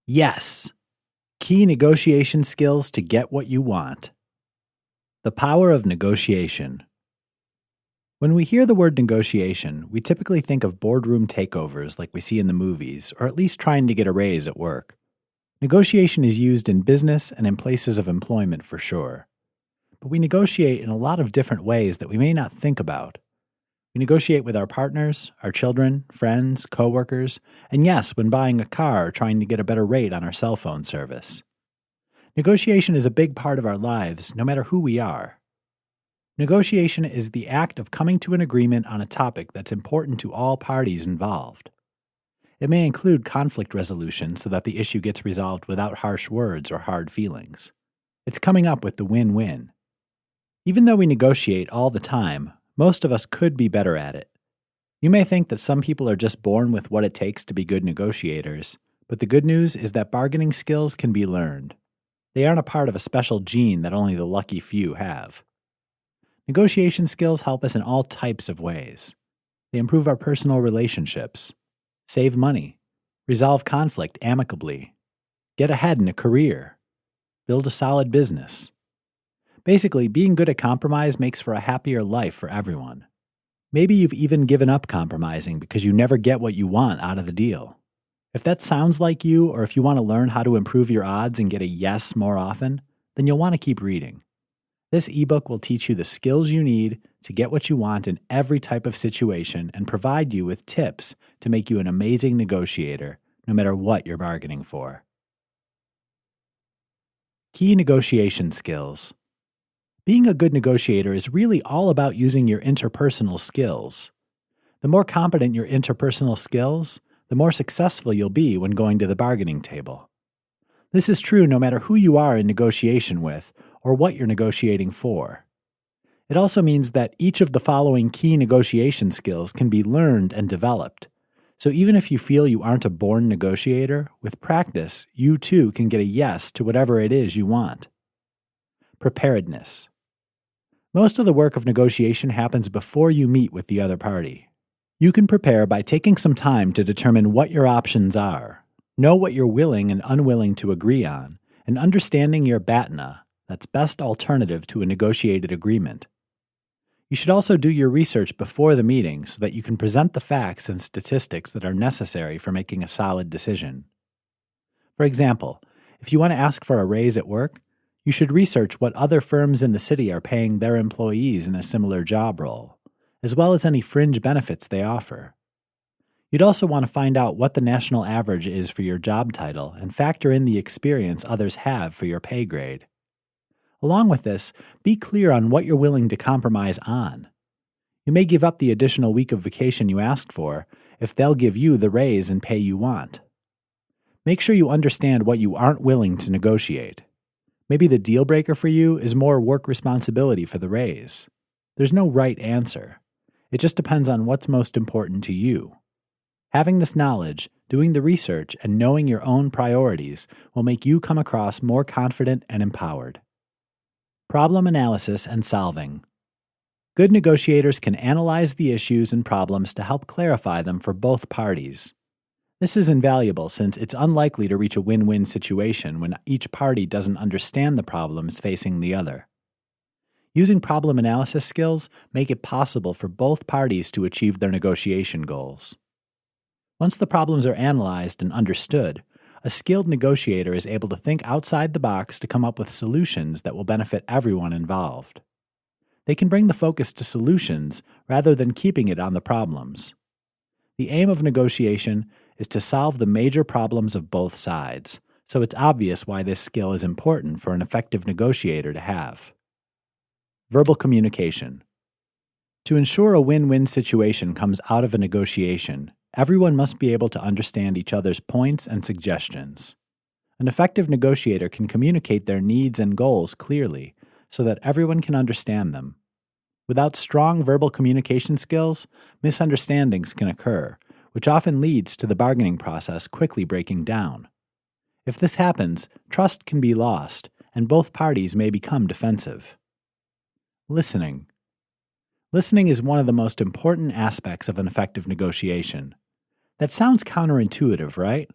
Yes. Key negotiation skills to get what you want. The power of negotiation. When we hear the word negotiation, we typically think of boardroom takeovers like we see in the movies, or at least trying to get a raise at work. Negotiation is used in business and in places of employment for sure. But we negotiate in a lot of different ways that we may not think about. We negotiate with our partners, our children, friends, coworkers, and yes, when buying a car or trying to get a better rate on our cell phone service. Negotiation is a big part of our lives, no matter who we are. Negotiation is the act of coming to an agreement on a topic that's important to all parties involved. It may include conflict resolution so that the issue gets resolved without harsh words or hard feelings. It's coming up with the win-win. Even though we negotiate all the time, most of us could be better at it. You may think that some people are just born with what it takes to be good negotiators, but the good news is that bargaining skills can be learned. They aren't a part of a special gene that only the lucky few have. Negotiation skills help us in all types of ways. They improve our personal relationships, save money, resolve conflict amicably, get ahead in a career, build a solid business. Basically, being good at compromise makes for a happier life for everyone. Maybe you've even given up compromising because you never get what you want out of the deal. If that sounds like you, or if you want to learn how to improve your odds and get a yes more often, then you'll want to keep reading. This ebook will teach you the skills you need to get what you want in every type of situation and provide you with tips to make you an amazing negotiator, no matter what you're bargaining for. Key negotiation skills. Being a good negotiator is really all about using your interpersonal skills. The more competent your interpersonal skills, the more successful you'll be when going to the bargaining table. This is true no matter who you are in negotiation with or what you're negotiating for. It also means that each of the following key negotiation skills can be learned and developed. So even if you feel you aren't a born negotiator, with practice, you too can get a yes to whatever it is you want. Preparedness. Most of the work of negotiation happens before you meet with the other party. You can prepare by taking some time to determine what your options are, know what you're willing and unwilling to agree on, and understanding your BATNA, that's best alternative to a negotiated agreement. You should also do your research before the meeting so that you can present the facts and statistics that are necessary for making a solid decision. For example, if you want to ask for a raise at work, you should research what other firms in the city are paying their employees in a similar job role, as well as any fringe benefits they offer. You'd also want to find out what the national average is for your job title and factor in the experience others have for your pay grade. Along with this, be clear on what you're willing to compromise on. You may give up the additional week of vacation you asked for if they'll give you the raise and pay you want. Make sure you understand what you aren't willing to negotiate. Maybe the deal breaker for you is more work responsibility for the raise. There's no right answer. It just depends on what's most important to you. Having this knowledge, doing the research, and knowing your own priorities will make you come across more confident and empowered. Problem analysis and solving. Good negotiators can analyze the issues and problems to help clarify them for both parties. This is invaluable since it's unlikely to reach a win-win situation when each party doesn't understand the problems facing the other. Using problem analysis skills make it possible for both parties to achieve their negotiation goals. Once the problems are analyzed and understood, a skilled negotiator is able to think outside the box to come up with solutions that will benefit everyone involved. They can bring the focus to solutions rather than keeping it on the problems. The aim of negotiation is to solve the major problems of both sides, so it's obvious why this skill is important for an effective negotiator to have. Verbal communication. To ensure a win-win situation comes out of a negotiation, everyone must be able to understand each other's points and suggestions. An effective negotiator can communicate their needs and goals clearly so that everyone can understand them. Without strong verbal communication skills, misunderstandings can occur, which often leads to the bargaining process quickly breaking down. If this happens, trust can be lost, and both parties may become defensive. Listening. Listening is one of the most important aspects of an effective negotiation. That sounds counterintuitive, right?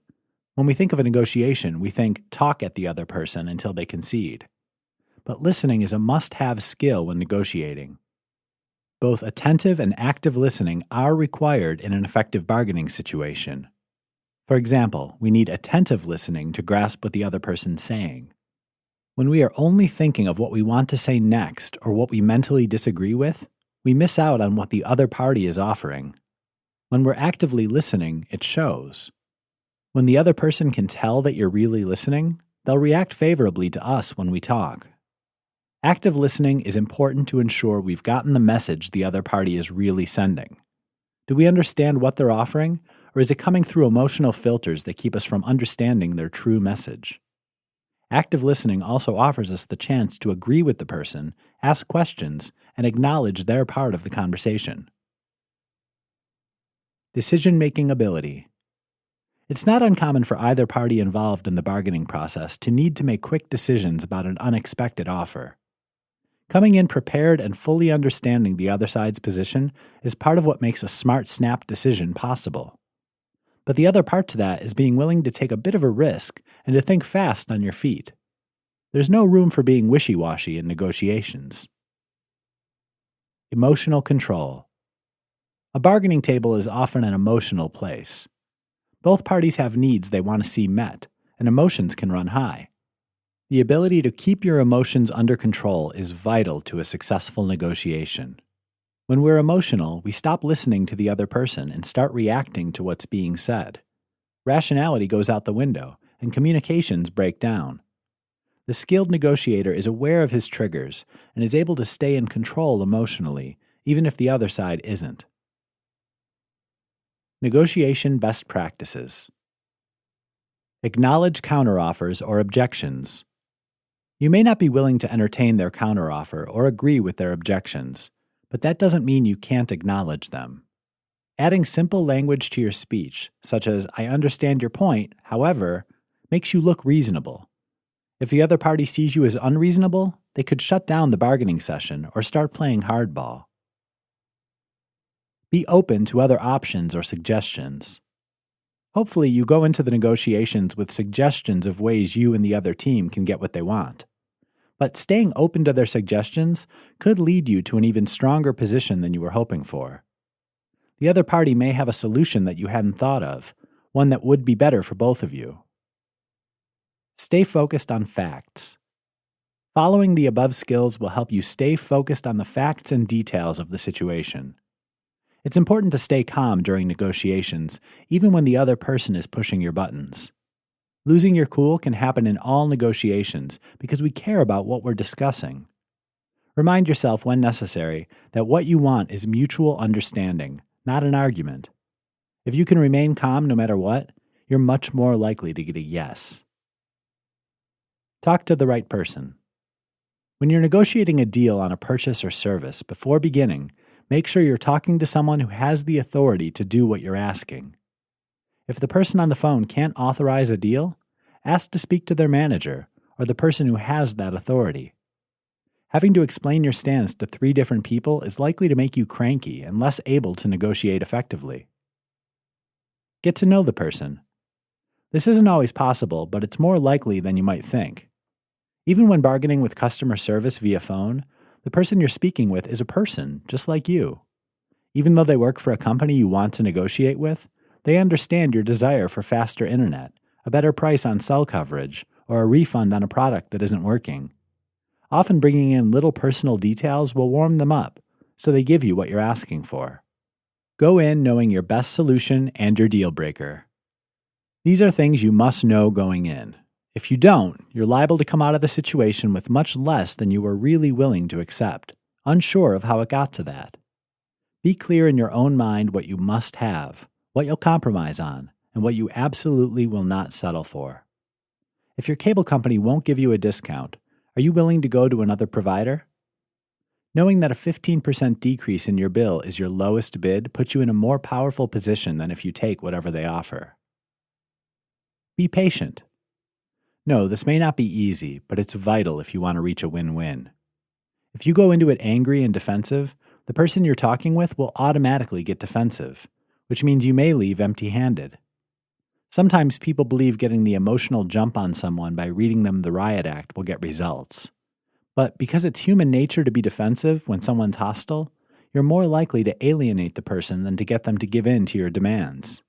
When we think of a negotiation, we think talk at the other person until they concede. But listening is a must-have skill when negotiating. Both attentive and active listening are required in an effective bargaining situation. For example, we need attentive listening to grasp what the other person's saying. When we are only thinking of what we want to say next or what we mentally disagree with, we miss out on what the other party is offering. When we're actively listening, it shows. When the other person can tell that you're really listening, they'll react favorably to us when we talk. Active listening is important to ensure we've gotten the message the other party is really sending. Do we understand what they're offering, or is it coming through emotional filters that keep us from understanding their true message? Active listening also offers us the chance to agree with the person, ask questions, and acknowledge their part of the conversation. Decision-making ability. It's not uncommon for either party involved in the bargaining process to need to make quick decisions about an unexpected offer. Coming in prepared and fully understanding the other side's position is part of what makes a smart snap decision possible. But the other part to that is being willing to take a bit of a risk and to think fast on your feet. There's no room for being wishy-washy in negotiations. Emotional control. A bargaining table is often an emotional place. Both parties have needs they want to see met, and emotions can run high. The ability to keep your emotions under control is vital to a successful negotiation. When we're emotional, we stop listening to the other person and start reacting to what's being said. Rationality goes out the window, and communications break down. The skilled negotiator is aware of his triggers and is able to stay in control emotionally, even if the other side isn't. Negotiation best practices. Acknowledge counteroffers or objections. You may not be willing to entertain their counteroffer or agree with their objections, but that doesn't mean you can't acknowledge them. Adding simple language to your speech, such as, "I understand your point, however," makes you look reasonable. If the other party sees you as unreasonable, they could shut down the bargaining session or start playing hardball. Be open to other options or suggestions. Hopefully, you go into the negotiations with suggestions of ways you and the other team can get what they want. But staying open to their suggestions could lead you to an even stronger position than you were hoping for. The other party may have a solution that you hadn't thought of, one that would be better for both of you. Stay focused on facts. Following the above skills will help you stay focused on the facts and details of the situation. It's important to stay calm during negotiations, even when the other person is pushing your buttons. Losing your cool can happen in all negotiations because we care about what we're discussing. Remind yourself when necessary that what you want is mutual understanding, not an argument. If you can remain calm no matter what, you're much more likely to get a yes. Talk to the right person. When you're negotiating a deal on a purchase or service, before beginning, make sure you're talking to someone who has the authority to do what you're asking. If the person on the phone can't authorize a deal, ask to speak to their manager or the person who has that authority. Having to explain your stance to 3 different people is likely to make you cranky and less able to negotiate effectively. Get to know the person. This isn't always possible, but it's more likely than you might think. Even when bargaining with customer service via phone, the person you're speaking with is a person, just like you. Even though they work for a company you want to negotiate with, they understand your desire for faster internet, a better price on cell coverage, or a refund on a product that isn't working. Often bringing in little personal details will warm them up, so they give you what you're asking for. Go in knowing your best solution and your deal breaker. These are things you must know going in. If you don't, you're liable to come out of the situation with much less than you were really willing to accept, unsure of how it got to that. Be clear in your own mind what you must have, what you'll compromise on, and what you absolutely will not settle for. If your cable company won't give you a discount, are you willing to go to another provider? Knowing that a 15% decrease in your bill is your lowest bid puts you in a more powerful position than if you take whatever they offer. Be patient. No, this may not be easy, but it's vital if you want to reach a win-win. If you go into it angry and defensive, the person you're talking with will automatically get defensive, which means you may leave empty-handed. Sometimes people believe getting the emotional jump on someone by reading them the riot act will get results. But because it's human nature to be defensive when someone's hostile, you're more likely to alienate the person than to get them to give in to your demands.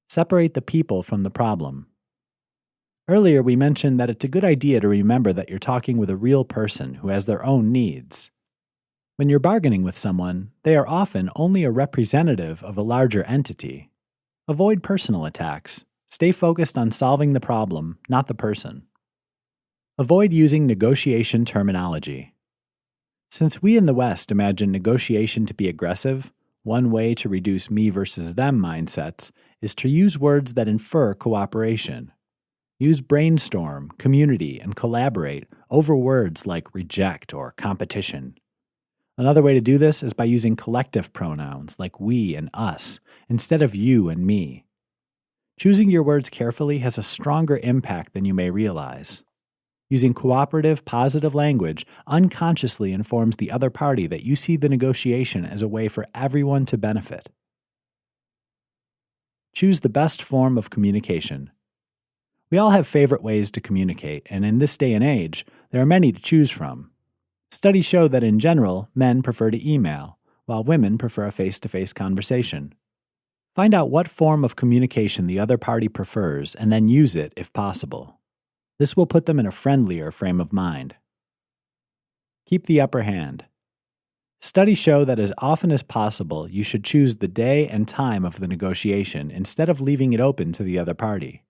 Separate the people from the problem. Earlier, we mentioned that it's a good idea to remember that you're talking with a real person who has their own needs. When you're bargaining with someone, they are often only a representative of a larger entity. Avoid personal attacks. Stay focused on solving the problem, not the person. Avoid using negotiation terminology. Since we in the West imagine negotiation to be aggressive, one way to reduce me versus them mindsets is to use words that infer cooperation. Use brainstorm, community, and collaborate over words like reject or competition. Another way to do this is by using collective pronouns like we and us instead of you and me. Choosing your words carefully has a stronger impact than you may realize. Using cooperative, positive language unconsciously informs the other party that you see the negotiation as a way for everyone to benefit. Choose the best form of communication. We all have favorite ways to communicate, and in this day and age, there are many to choose from. Studies show that in general, men prefer to email, while women prefer a face-to-face conversation. Find out what form of communication the other party prefers and then use it if possible. This will put them in a friendlier frame of mind. Keep the upper hand. Studies show that as often as possible, you should choose the day and time of the negotiation instead of leaving it open to the other party.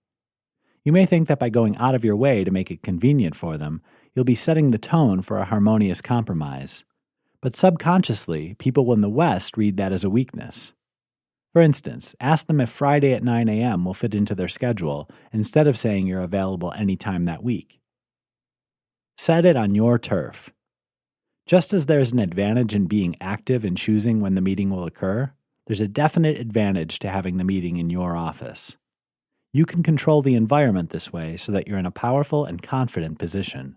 You may think that by going out of your way to make it convenient for them, you'll be setting the tone for a harmonious compromise. But subconsciously, people in the West read that as a weakness. For instance, ask them if Friday at 9 a.m. will fit into their schedule instead of saying you're available any time that week. Set it on your turf. Just as there's an advantage in being active in choosing when the meeting will occur, there's a definite advantage to having the meeting in your office. You can control the environment this way so that you're in a powerful and confident position.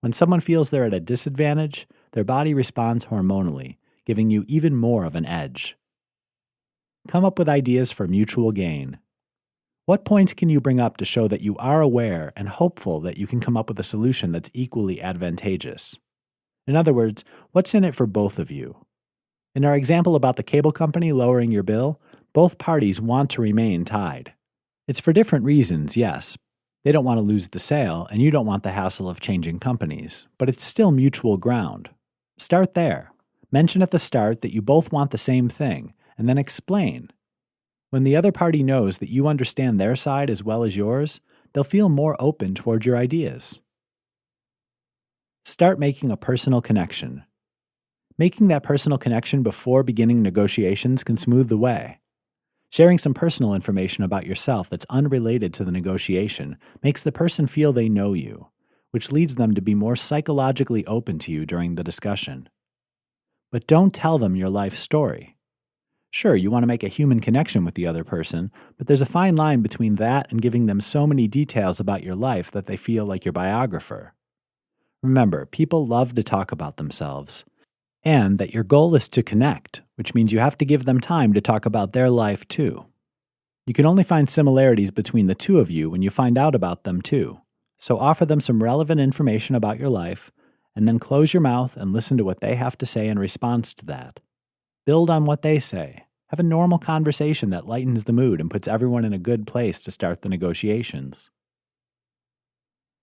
When someone feels they're at a disadvantage, their body responds hormonally, giving you even more of an edge. Come up with ideas for mutual gain. What points can you bring up to show that you are aware and hopeful that you can come up with a solution that's equally advantageous? In other words, what's in it for both of you? In our example about the cable company lowering your bill, both parties want to remain tied. It's for different reasons, yes. They don't want to lose the sale, and you don't want the hassle of changing companies, but it's still mutual ground. Start there. Mention at the start that you both want the same thing, and then explain. When the other party knows that you understand their side as well as yours, they'll feel more open toward your ideas. Start making a personal connection. Making that personal connection before beginning negotiations can smooth the way. Sharing some personal information about yourself that's unrelated to the negotiation makes the person feel they know you, which leads them to be more psychologically open to you during the discussion. But don't tell them your life story. Sure, you want to make a human connection with the other person, but there's a fine line between that and giving them so many details about your life that they feel like your biographer. Remember, people love to talk about themselves. And that your goal is to connect, which means you have to give them time to talk about their life too. You can only find similarities between the two of you when you find out about them too. So offer them some relevant information about your life, and then close your mouth and listen to what they have to say in response to that. Build on what they say. Have a normal conversation that lightens the mood and puts everyone in a good place to start the negotiations.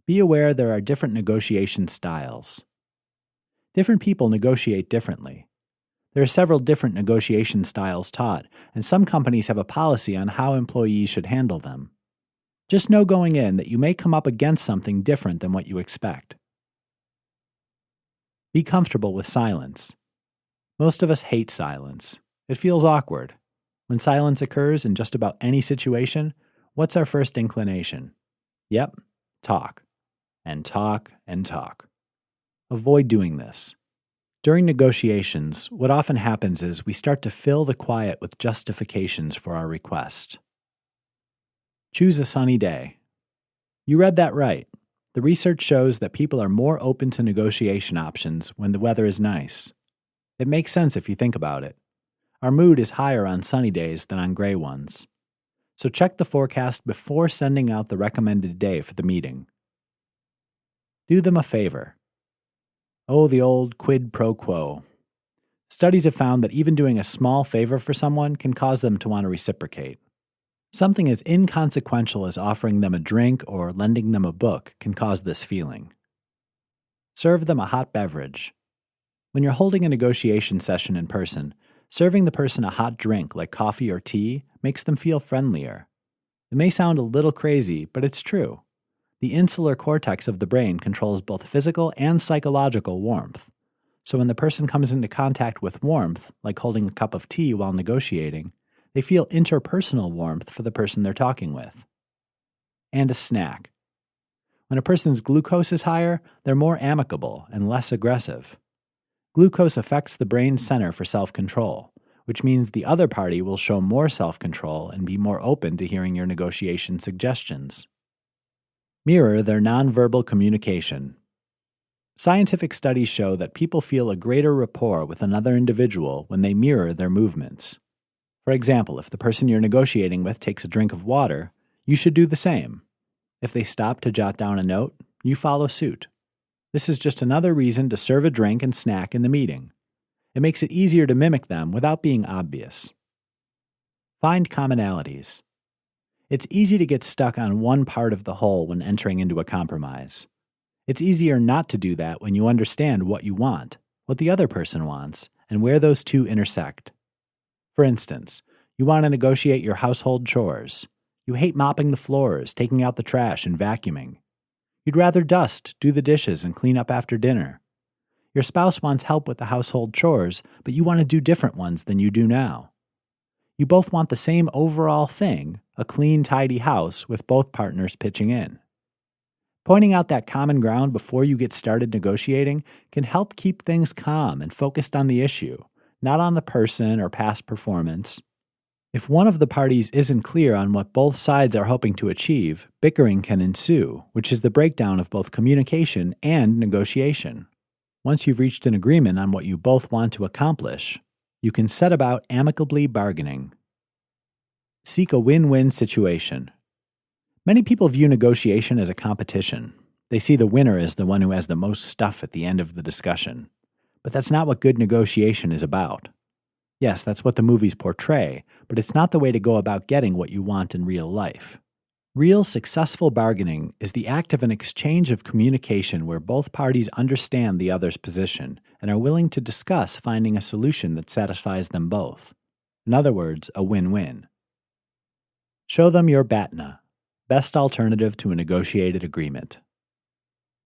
Be aware there are different negotiation styles. Different people negotiate differently. There are several different negotiation styles taught, and some companies have a policy on how employees should handle them. Just know going in that you may come up against something different than what you expect. Be comfortable with silence. Most of us hate silence. It feels awkward. When silence occurs in just about any situation, what's our first inclination? Yep, talk. And talk and talk. Avoid doing this. During negotiations, what often happens is we start to fill the quiet with justifications for our request. Choose a sunny day. You read that right. The research shows that people are more open to negotiation options when the weather is nice. It makes sense if you think about it. Our mood is higher on sunny days than on gray ones. So check the forecast before sending out the recommended day for the meeting. Do them a favor. Oh, the old quid pro quo. Studies have found that even doing a small favor for someone can cause them to want to reciprocate. Something as inconsequential as offering them a drink or lending them a book can cause this feeling. Serve them a hot beverage. When you're holding a negotiation session in person, serving the person a hot drink like coffee or tea makes them feel friendlier. It may sound a little crazy, but it's true. The insular cortex of the brain controls both physical and psychological warmth. So when the person comes into contact with warmth, like holding a cup of tea while negotiating, they feel interpersonal warmth for the person they're talking with. And a snack. When a person's glucose is higher, they're more amicable and less aggressive. Glucose affects the brain's center for self-control, which means the other party will show more self-control and be more open to hearing your negotiation suggestions. Mirror their nonverbal communication. Scientific studies show that people feel a greater rapport with another individual when they mirror their movements. For example, if the person you're negotiating with takes a drink of water, you should do the same. If they stop to jot down a note, you follow suit. This is just another reason to serve a drink and snack in the meeting. It makes it easier to mimic them without being obvious. Find commonalities. It's easy to get stuck on one part of the whole when entering into a compromise. It's easier not to do that when you understand what you want, what the other person wants, and where those two intersect. For instance, you want to negotiate your household chores. You hate mopping the floors, taking out the trash, and vacuuming. You'd rather dust, do the dishes, and clean up after dinner. Your spouse wants help with the household chores, but you want to do different ones than you do now. You both want the same overall thing, a clean, tidy house, with both partners pitching in. Pointing out that common ground before you get started negotiating can help keep things calm and focused on the issue, not on the person or past performance. If one of the parties isn't clear on what both sides are hoping to achieve, bickering can ensue, which is the breakdown of both communication and negotiation. Once you've reached an agreement on what you both want to accomplish, you can set about amicably bargaining. Seek a win-win situation. Many people view negotiation as a competition. They see the winner as the one who has the most stuff at the end of the discussion. But that's not what good negotiation is about. Yes, that's what the movies portray, but it's not the way to go about getting what you want in real life. Real successful bargaining is the act of an exchange of communication where both parties understand the other's position and are willing to discuss finding a solution that satisfies them both. In other words, a win-win. Show them your BATNA, best alternative to a negotiated agreement.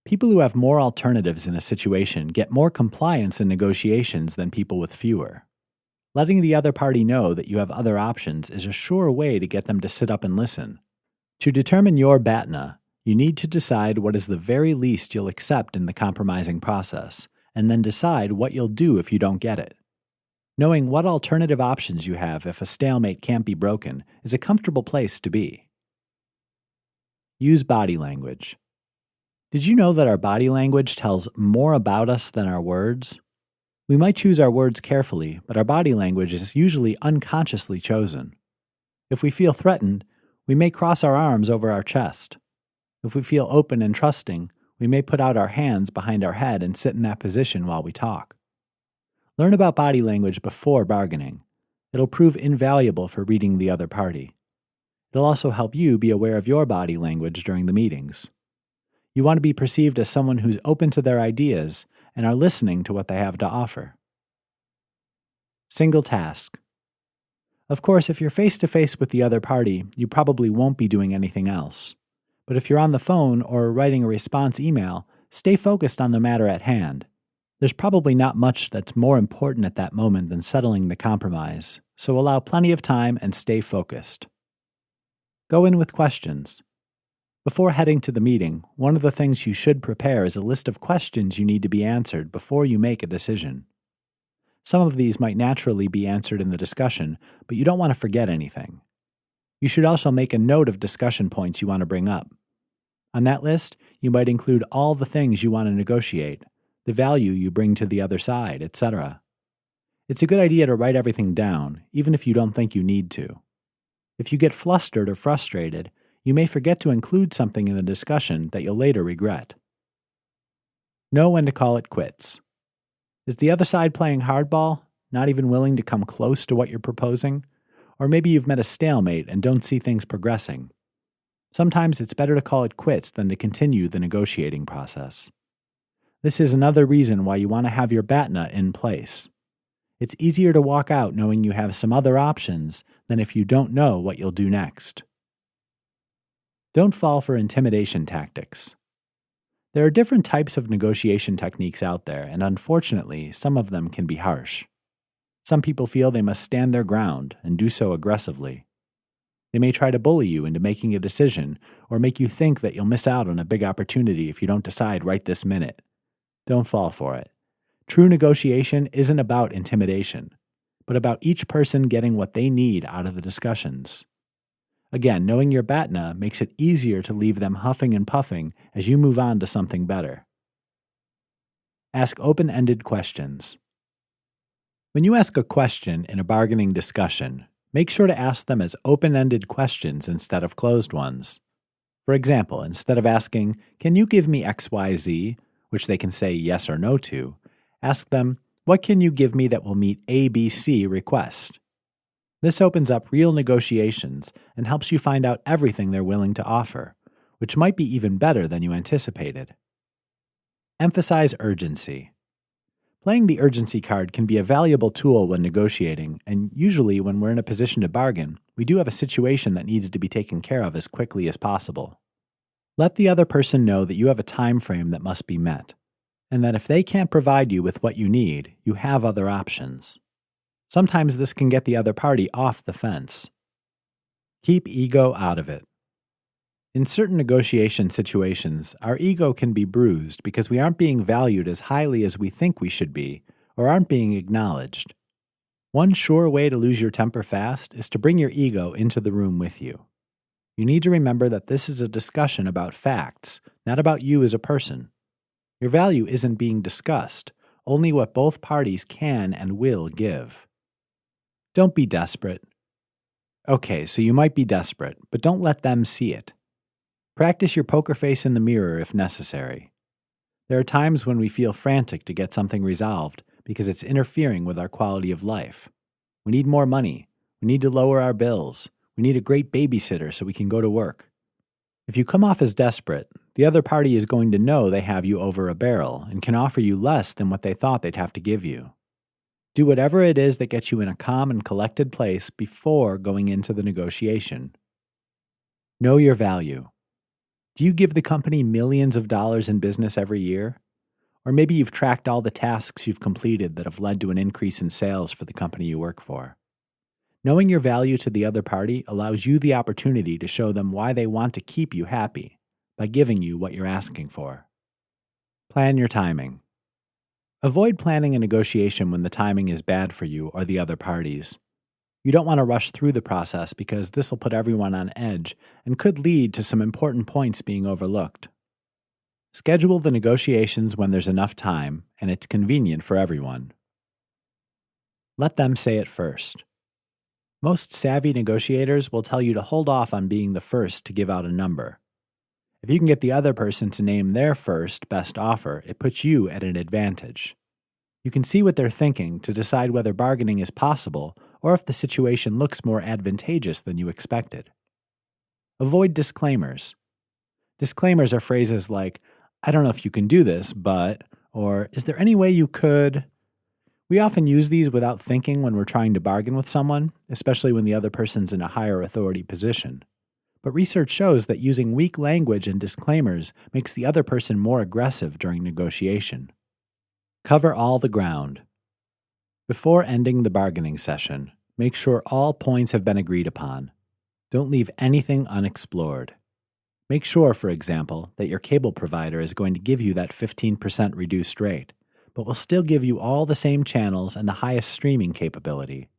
People who have more alternatives in a situation get more compliance in negotiations than people with fewer. Letting the other party know that you have other options is a sure way to get them to sit up and listen. To determine your BATNA, you need to decide what is the very least you'll accept in the compromising process, and then decide what you'll do if you don't get it. Knowing what alternative options you have if a stalemate can't be broken is a comfortable place to be. Use body language. Did you know that our body language tells more about us than our words? We might choose our words carefully, but our body language is usually unconsciously chosen. If we feel threatened, we may cross our arms over our chest. If we feel open and trusting, we may put out our hands behind our head and sit in that position while we talk. Learn about body language before bargaining. It'll prove invaluable for reading the other party. It'll also help you be aware of your body language during the meetings. You want to be perceived as someone who's open to their ideas and are listening to what they have to offer. Single task. Of course, if you're face-to-face with the other party, you probably won't be doing anything else. But if you're on the phone or writing a response email, stay focused on the matter at hand. There's probably not much that's more important at that moment than settling the compromise, so allow plenty of time and stay focused. Go in with questions. Before heading to the meeting, one of the things you should prepare is a list of questions you need to be answered before you make a decision. Some of these might naturally be answered in the discussion, but you don't want to forget anything. You should also make a note of discussion points you want to bring up. On that list, you might include all the things you want to negotiate, the value you bring to the other side, etc. It's a good idea to write everything down, even if you don't think you need to. If you get flustered or frustrated, you may forget to include something in the discussion that you'll later regret. Know when to call it quits. Is the other side playing hardball, not even willing to come close to what you're proposing? Or maybe you've met a stalemate and don't see things progressing. Sometimes it's better to call it quits than to continue the negotiating process. This is another reason why you want to have your BATNA in place. It's easier to walk out knowing you have some other options than if you don't know what you'll do next. Don't fall for intimidation tactics. There are different types of negotiation techniques out there, and unfortunately, some of them can be harsh. Some people feel they must stand their ground and do so aggressively. They may try to bully you into making a decision or make you think that you'll miss out on a big opportunity if you don't decide right this minute. Don't fall for it. True negotiation isn't about intimidation, but about each person getting what they need out of the discussions. Again, knowing your BATNA makes it easier to leave them huffing and puffing as you move on to something better. Ask open-ended questions. When you ask a question in a bargaining discussion, make sure to ask them as open-ended questions instead of closed ones. For example, instead of asking, "Can you give me XYZ?" which they can say yes or no to, ask them, "What can you give me that will meet ABC request?" This opens up real negotiations and helps you find out everything they're willing to offer, which might be even better than you anticipated. Emphasize urgency. Playing the urgency card can be a valuable tool when negotiating, and usually when we're in a position to bargain, we do have a situation that needs to be taken care of as quickly as possible. Let the other person know that you have a time frame that must be met, and that if they can't provide you with what you need, you have other options. Sometimes this can get the other party off the fence. Keep ego out of it. In certain negotiation situations, our ego can be bruised because we aren't being valued as highly as we think we should be, or aren't being acknowledged. One sure way to lose your temper fast is to bring your ego into the room with you. You need to remember that this is a discussion about facts, not about you as a person. Your value isn't being discussed, only what both parties can and will give. Don't be desperate. Okay, so you might be desperate, but don't let them see it. Practice your poker face in the mirror if necessary. There are times when we feel frantic to get something resolved because it's interfering with our quality of life. We need more money. We need to lower our bills. We need a great babysitter so we can go to work. If you come off as desperate, the other party is going to know they have you over a barrel and can offer you less than what they thought they'd have to give you. Do whatever it is that gets you in a calm and collected place before going into the negotiation. Know your value. Do you give the company millions of dollars in business every year? Or maybe you've tracked all the tasks you've completed that have led to an increase in sales for the company you work for. Knowing your value to the other party allows you the opportunity to show them why they want to keep you happy by giving you what you're asking for. Plan your timing. Avoid planning a negotiation when the timing is bad for you or the other parties. You don't want to rush through the process because this will put everyone on edge and could lead to some important points being overlooked. Schedule the negotiations when there's enough time and it's convenient for everyone. Let them say it first. Most savvy negotiators will tell you to hold off on being the first to give out a number. If you can get the other person to name their first best offer, it puts you at an advantage. You can see what they're thinking to decide whether bargaining is possible or if the situation looks more advantageous than you expected. Avoid disclaimers. Disclaimers are phrases like, "I don't know if you can do this, but," or "Is there any way you could?" We often use these without thinking when we're trying to bargain with someone, especially when the other person's in a higher authority position. But research shows that using weak language and disclaimers makes the other person more aggressive during negotiation. Cover all the ground. Before ending the bargaining session, make sure all points have been agreed upon. Don't leave anything unexplored. Make sure, for example, that your cable provider is going to give you that 15% reduced rate, but will still give you all the same channels and the highest streaming capability.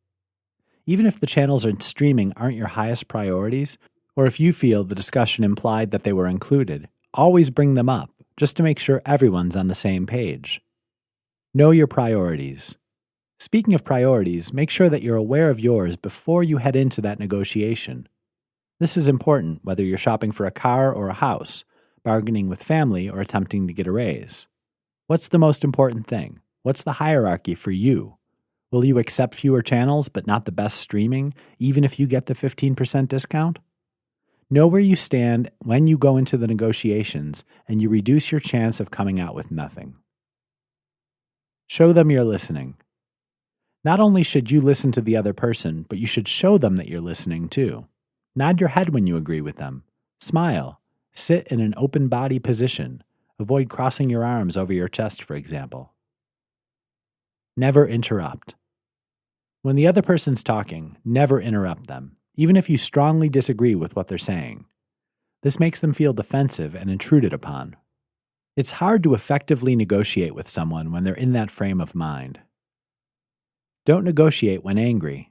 Even if the channels and streaming aren't your highest priorities, or if you feel the discussion implied that they were included, always bring them up, just to make sure everyone's on the same page. Know your priorities. Speaking of priorities, make sure that you're aware of yours before you head into that negotiation. This is important whether you're shopping for a car or a house, bargaining with family, or attempting to get a raise. What's the most important thing? What's the hierarchy for you? Will you accept fewer channels but not the best streaming, even if you get the 15% discount? Know where you stand when you go into the negotiations, and you reduce your chance of coming out with nothing. Show them you're listening. Not only should you listen to the other person, but you should show them that you're listening too. Nod your head when you agree with them. Smile. Sit in an open body position. Avoid crossing your arms over your chest, for example. Never interrupt. When the other person's talking, never interrupt them, even if you strongly disagree with what they're saying. This makes them feel defensive and intruded upon. It's hard to effectively negotiate with someone when they're in that frame of mind. Don't negotiate when angry.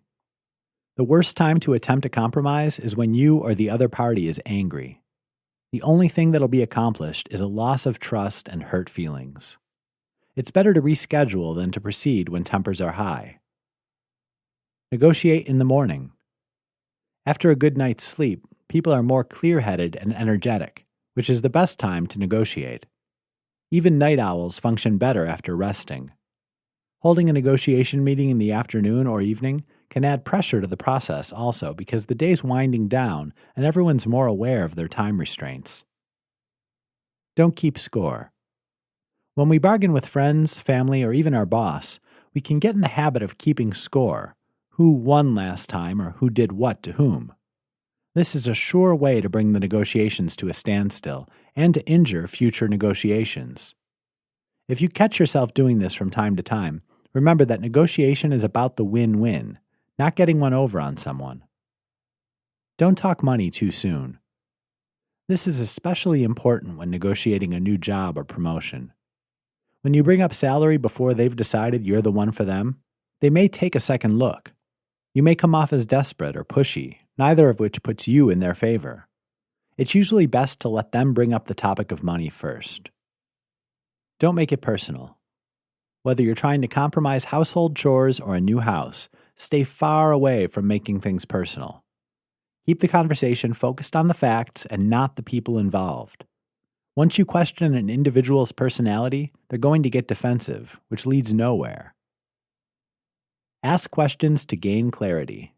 The worst time to attempt a compromise is when you or the other party is angry. The only thing that'll be accomplished is a loss of trust and hurt feelings. It's better to reschedule than to proceed when tempers are high. Negotiate in the morning. After a good night's sleep, people are more clear-headed and energetic, which is the best time to negotiate. Even night owls function better after resting. Holding a negotiation meeting in the afternoon or evening can add pressure to the process also because the day's winding down and everyone's more aware of their time restraints. Don't keep score. When we bargain with friends, family, or even our boss, we can get in the habit of keeping score, who won last time or who did what to whom. This is a sure way to bring the negotiations to a standstill and to injure future negotiations. If you catch yourself doing this from time to time, remember that negotiation is about the win-win, not getting one over on someone. Don't talk money too soon. This is especially important when negotiating a new job or promotion. When you bring up salary before they've decided you're the one for them, they may take a second look. You may come off as desperate or pushy, neither of which puts you in their favor. It's usually best to let them bring up the topic of money first. Don't make it personal. Whether you're trying to compromise household chores or a new house, stay far away from making things personal. Keep the conversation focused on the facts and not the people involved. Once you question an individual's personality, they're going to get defensive, which leads nowhere. Ask questions to gain clarity.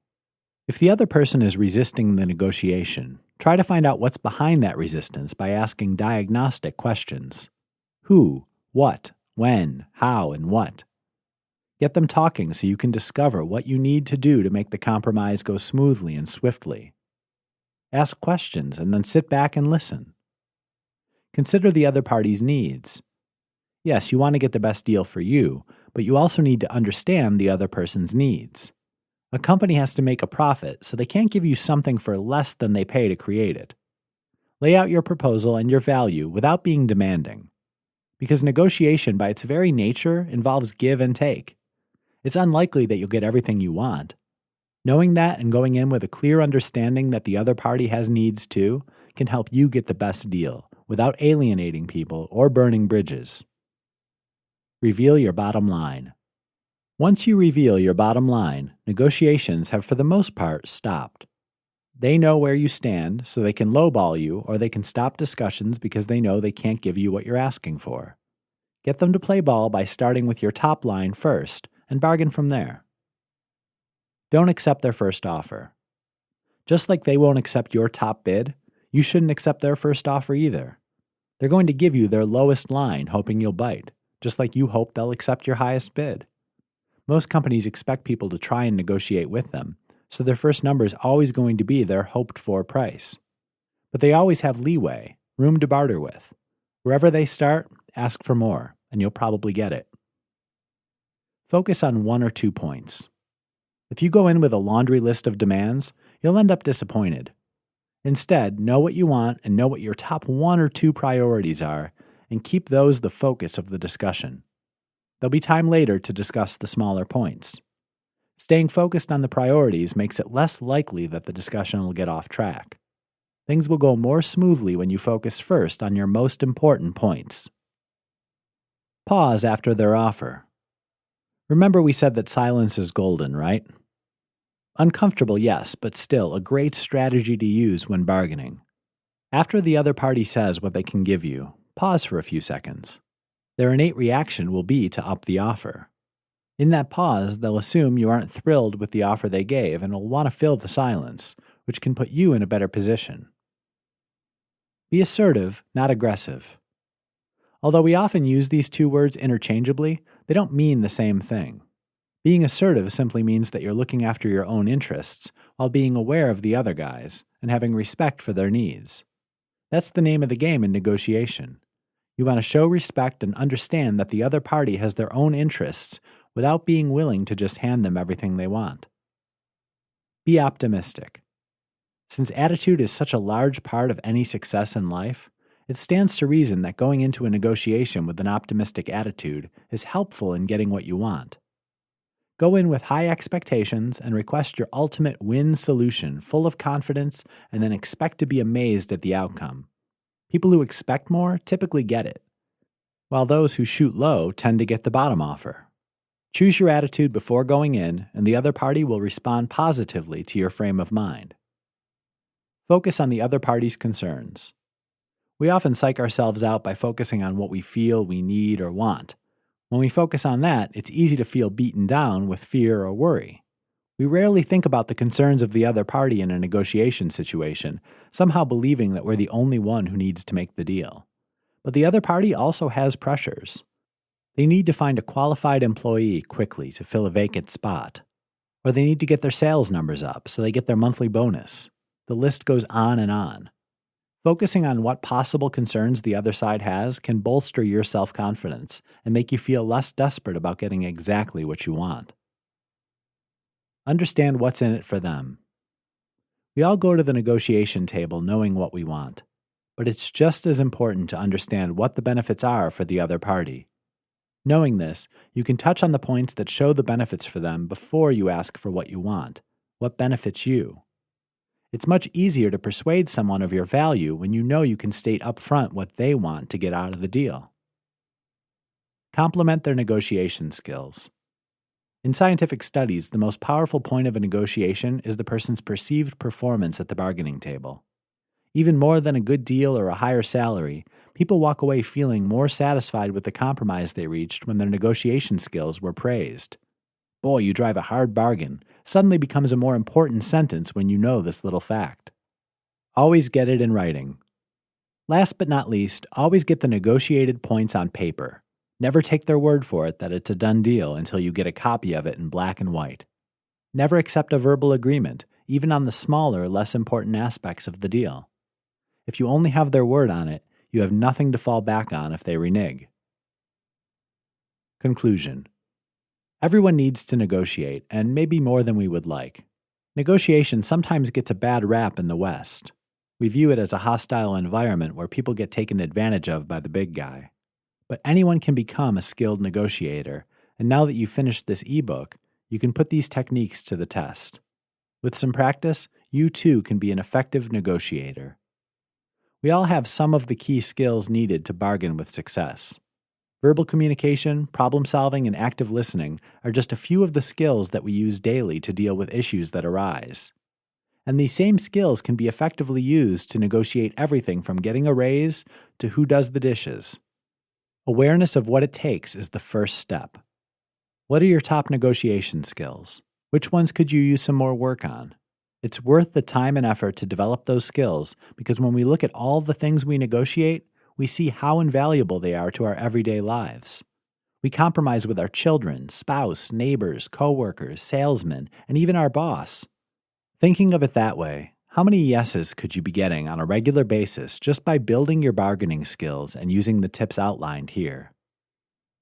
If the other person is resisting the negotiation, try to find out what's behind that resistance by asking diagnostic questions. Who, what, when, how, and what. Get them talking so you can discover what you need to do to make the compromise go smoothly and swiftly. Ask questions and then sit back and listen. Consider the other party's needs. Yes, you want to get the best deal for you, but you also need to understand the other person's needs. A company has to make a profit, so they can't give you something for less than they pay to create it. Lay out your proposal and your value without being demanding. Because negotiation by its very nature involves give and take. It's unlikely that you'll get everything you want. Knowing that and going in with a clear understanding that the other party has needs too can help you get the best deal without alienating people or burning bridges. Reveal your bottom line. Once you reveal your bottom line, negotiations have for the most part stopped. They know where you stand, so they can lowball you or they can stop discussions because they know they can't give you what you're asking for. Get them to play ball by starting with your top line first and bargain from there. Don't accept their first offer. Just like they won't accept your top bid, you shouldn't accept their first offer either. They're going to give you their lowest line, hoping you'll bite, just like you hope they'll accept your highest bid. Most companies expect people to try and negotiate with them, so their first number is always going to be their hoped-for price. But they always have leeway, room to barter with. Wherever they start, ask for more, and you'll probably get it. Focus on 1 or 2 points. If you go in with a laundry list of demands, you'll end up disappointed. Instead, know what you want and know what your top 1 or 2 priorities are, and keep those the focus of the discussion. There'll be time later to discuss the smaller points. Staying focused on the priorities makes it less likely that the discussion will get off track. Things will go more smoothly when you focus first on your most important points. Pause after their offer. Remember we said that silence is golden, right? Uncomfortable, yes, but still a great strategy to use when bargaining. After the other party says what they can give you, pause for a few seconds. Their innate reaction will be to up the offer. In that pause, they'll assume you aren't thrilled with the offer they gave and will want to fill the silence, which can put you in a better position. Be assertive, not aggressive. Although we often use these two words interchangeably, they don't mean the same thing. Being assertive simply means that you're looking after your own interests while being aware of the other guys and having respect for their needs. That's the name of the game in negotiation. You want to show respect and understand that the other party has their own interests without being willing to just hand them everything they want. Be optimistic. Since attitude is such a large part of any success in life, it stands to reason that going into a negotiation with an optimistic attitude is helpful in getting what you want. Go in with high expectations and request your ultimate win solution full of confidence and then expect to be amazed at the outcome. People who expect more typically get it, while those who shoot low tend to get the bottom offer. Choose your attitude before going in, and the other party will respond positively to your frame of mind. Focus on the other party's concerns. We often psych ourselves out by focusing on what we feel we need or want. When we focus on that, it's easy to feel beaten down with fear or worry. We rarely think about the concerns of the other party in a negotiation situation, somehow believing that we're the only one who needs to make the deal. But the other party also has pressures. They need to find a qualified employee quickly to fill a vacant spot. Or they need to get their sales numbers up so they get their monthly bonus. The list goes on and on. Focusing on what possible concerns the other side has can bolster your self-confidence and make you feel less desperate about getting exactly what you want. Understand what's in it for them. We all go to the negotiation table knowing what we want, but it's just as important to understand what the benefits are for the other party. Knowing this, you can touch on the points that show the benefits for them before you ask for what you want, what benefits you. It's much easier to persuade someone of your value when you know you can state upfront what they want to get out of the deal. Complement their negotiation skills. In scientific studies, the most powerful point of a negotiation is the person's perceived performance at the bargaining table. Even more than a good deal or a higher salary, people walk away feeling more satisfied with the compromise they reached when their negotiation skills were praised. "Boy, you drive a hard bargain," suddenly becomes a more important sentence when you know this little fact. Always get it in writing. Last but not least, always get the negotiated points on paper. Never take their word for it that it's a done deal until you get a copy of it in black and white. Never accept a verbal agreement, even on the smaller, less important aspects of the deal. If you only have their word on it, you have nothing to fall back on if they renege. Conclusion. Everyone needs to negotiate, and maybe more than we would like. Negotiation sometimes gets a bad rap in the West. We view it as a hostile environment where people get taken advantage of by the big guy. But anyone can become a skilled negotiator, and now that you've finished this ebook, you can put these techniques to the test. With some practice, you too can be an effective negotiator. We all have some of the key skills needed to bargain with success. Verbal communication, problem solving, and active listening are just a few of the skills that we use daily to deal with issues that arise. And these same skills can be effectively used to negotiate everything from getting a raise to who does the dishes. Awareness of what it takes is the first step. What are your top negotiation skills? Which ones could you use some more work on? It's worth the time and effort to develop those skills because when we look at all the things we negotiate, we see how invaluable they are to our everyday lives. We compromise with our children, spouse, neighbors, coworkers, salesmen, and even our boss. Thinking of it that way, how many yeses could you be getting on a regular basis just by building your bargaining skills and using the tips outlined here?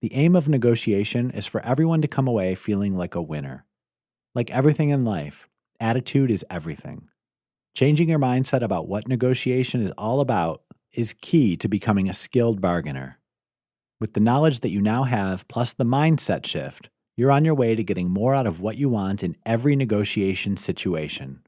The aim of negotiation is for everyone to come away feeling like a winner. Like everything in life, attitude is everything. Changing your mindset about what negotiation is all about is key to becoming a skilled bargainer. With the knowledge that you now have, plus the mindset shift, you're on your way to getting more out of what you want in every negotiation situation.